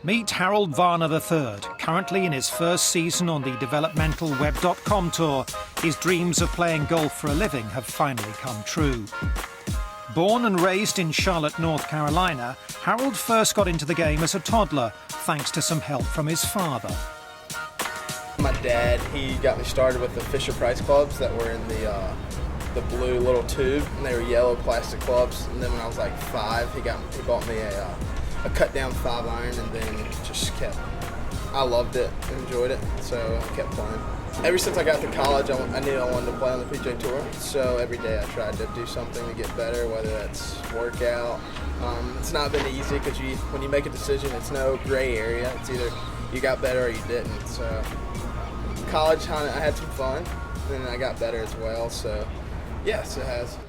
Meet Harold Varner III, currently in his first season on the developmental Web.com tour. His dreams of playing golf for a living have finally come true. Born and raised in Charlotte, North Carolina, Harold first got into the game as a toddler, thanks to some help from his father. My dad, he got me started with the Fisher-Price clubs that were in the blue little tube, and they were yellow plastic clubs. And then when I was like 5, he bought me a cut-down 5-iron, and then just I loved it, enjoyed it, so I kept playing. Ever since I got to college, I knew I wanted to play on the PGA Tour, so every day I tried to do something to get better, whether that's workout. It's not been easy because when you make a decision, it's no gray area. It's either you got better or you didn't. So college, I had some fun, and I got better as well, so yes, it has.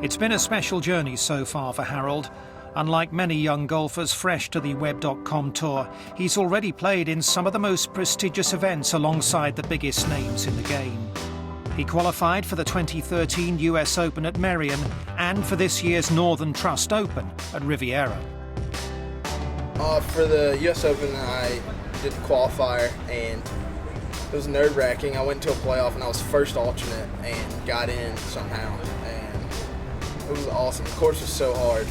It's been a special journey so far for Harold. Unlike many young golfers fresh to the Web.com tour, he's already played in some of the most prestigious events alongside the biggest names in the game. He qualified for the 2013 US Open at Merion and for this year's Northern Trust Open at Riviera. For the US Open, I did the qualifier, and it was nerve-wracking. I went to a playoff and I was first alternate and got in somehow, and it was awesome. The course was so hard,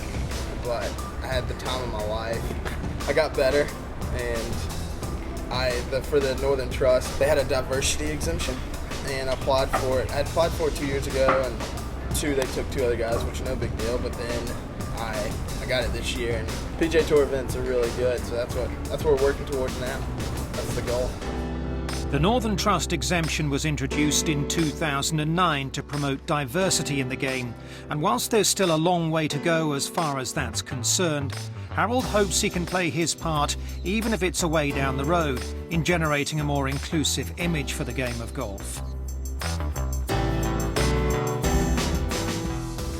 but I had the time of my life. I got better, and for the Northern Trust, they had a diversity exemption, and I applied for it. I had applied for it 2 years ago, and they took 2 other guys, which is no big deal, but then I got it this year, and PGA Tour events are really good, so that's what we're working towards now. That's the goal. The Northern Trust exemption was introduced in 2009 to promote diversity in the game, and whilst there's still a long way to go as far as that's concerned, Harold hopes he can play his part, even if it's a way down the road, in generating a more inclusive image for the game of golf.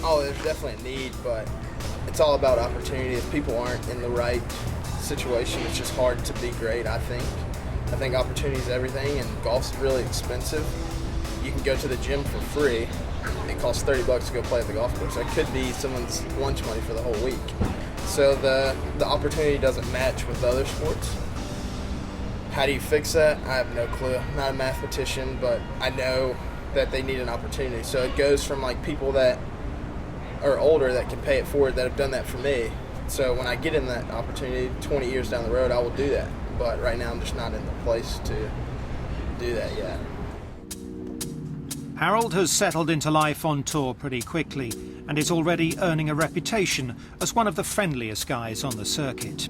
Oh, there's definitely a need, but it's all about opportunity. If people aren't in the right situation, it's just hard to be great, I think. I think opportunity is everything, and golf's really expensive. You can go to the gym for free. It costs $30 to go play at the golf course. That could be someone's lunch money for the whole week. So the opportunity doesn't match with other sports. How do you fix that? I have no clue. I'm not a mathematician, but I know that they need an opportunity. So it goes from like people that are older that can pay it forward, that have done that for me. So when I get in that opportunity 20 years down the road, I will do that. But right now I'm just not in the place to do that yet. Harold has settled into life on tour pretty quickly and is already earning a reputation as one of the friendliest guys on the circuit.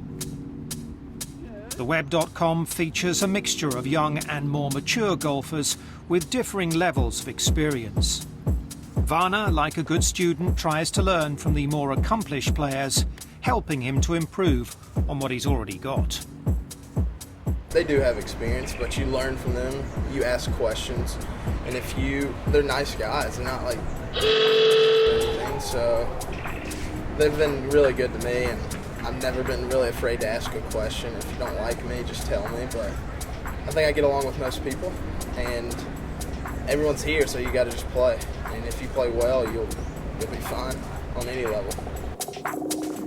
The Web.com features a mixture of young and more mature golfers with differing levels of experience. Varner, like a good student, tries to learn from the more accomplished players, helping him to improve on what he's already got. They do have experience, but you learn from them, you ask questions, and they're nice guys, they're not like anything, so they've been really good to me, and I've never been really afraid to ask a question. If you don't like me, just tell me, but I think I get along with most people, and everyone's here, so you gotta just play, and if you play well, you'll be fine on any level.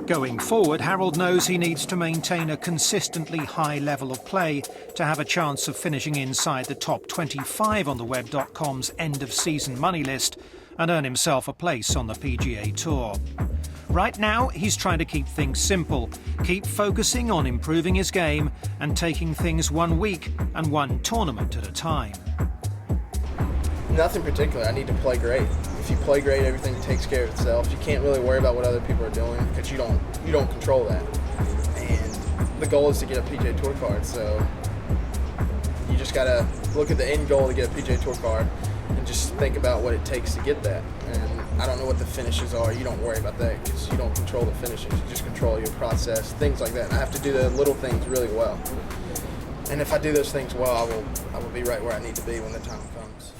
Going forward, Harold knows he needs to maintain a consistently high level of play to have a chance of finishing inside the top 25 on the Web.com's end-of-season money list and earn himself a place on the PGA Tour. Right now, he's trying to keep things simple, keep focusing on improving his game and taking things one week and one tournament at a time. Nothing particular. I need to play great. If you play great, everything takes care of itself. You can't really worry about what other people are doing because you don't control that. And the goal is to get a PGA Tour card, so you just gotta look at the end goal to get a PGA Tour card and just think about what it takes to get that. And I don't know what the finishes are. You don't worry about that because you don't control the finishes. You just control your process, things like that. And I have to do the little things really well. And if I do those things well, I will be right where I need to be when the time comes.